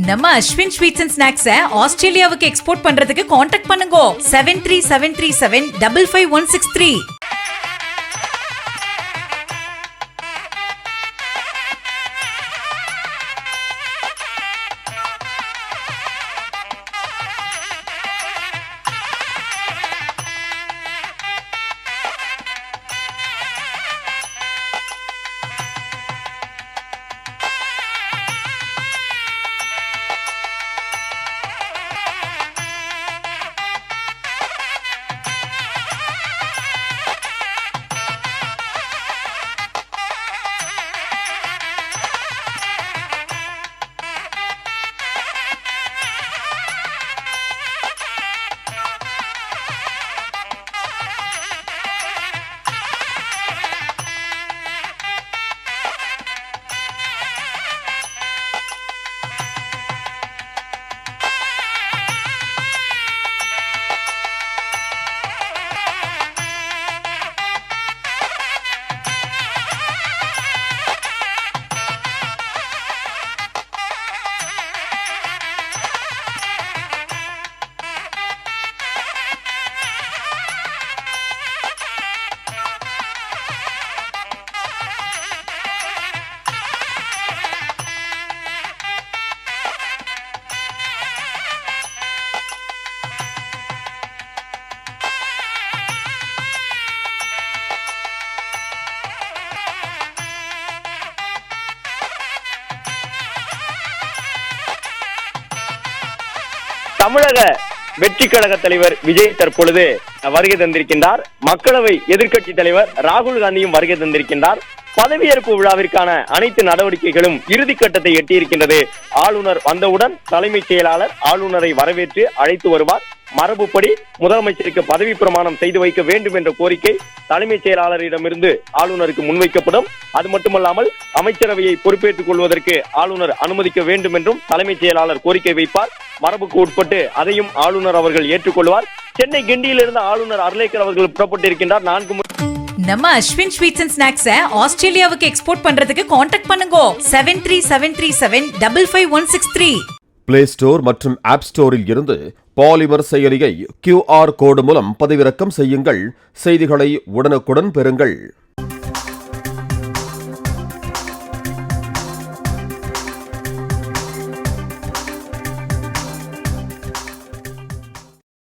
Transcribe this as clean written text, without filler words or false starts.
நம்ம Ashwin sweets and snacks ஆஸ்திரேலியாவுக்கு export பண்றதுக்கு கான்டாக்ட் பண்ணுங்க 7373755163. தமிழக வெற்றி கழக தலைவர் விஜய் தற்பொழுது வருகை தந்திருக்கின்றார். மக்களவை எதிர்க்கட்சி தலைவர் ராகுல் காந்தியும் வருகை தந்திருக்கின்றார். பதவியேற்பு விழாவிற்கான அனைத்து நடவடிக்கைகளும் இறுதி கட்டத்தை எட்டியிருக்கின்றது. ஆளுநர் வந்தவுடன் தலைமைச் செயலாளர் ஆளுநரை வரவேற்று அழைத்து வருவார். மரபுப்படி முதலமைச்சருக்கு பதவி பிரமாணம் செய்து வைக்க வேண்டும் என்ற கோரிக்கை தலைமைச் செயலாளரிடமிருந்து ஆளுநருக்கு முன்வைக்கப்படும். அது மட்டுமல்லாமல் அமைச்சரவையை பொறுப்பேற்றுக் கொள்வதற்கு ஆளுநர் அனுமதிக்க வேண்டும் என்றும் தலைமைச் செயலாளர் கோரிக்கை வைப்பார். மரபுக்கு உட்பட்டு அதையும் ஆளுநர் அவர்கள் ஏற்றுக்கொள்வார். சென்னை கிண்டியிலிருந்து ஆளுநர் அர்லேக்கர் அவர்கள் புறப்பட்டிருக்கின்றார். நம்ம அஸ்வின் ஸ்வீட்ஸ் அண்ட் ஸ்நாக்ஸ் ஆஸ்திரேலியாவுக்கு எக்ஸ்போர்ட் பண்றதுக்கு கான்டாக்ட் பண்ணுங்க 7373755163. பிளே ஸ்டோர் மற்றும் ஆப் ஸ்டோரில் இருந்து பாலிமர் செயலியை QR கோடு மூலம் பதிவிறக்கம் செய்யுங்கள். செய்திகளை உடனுக்குடன் பெறுங்கள்.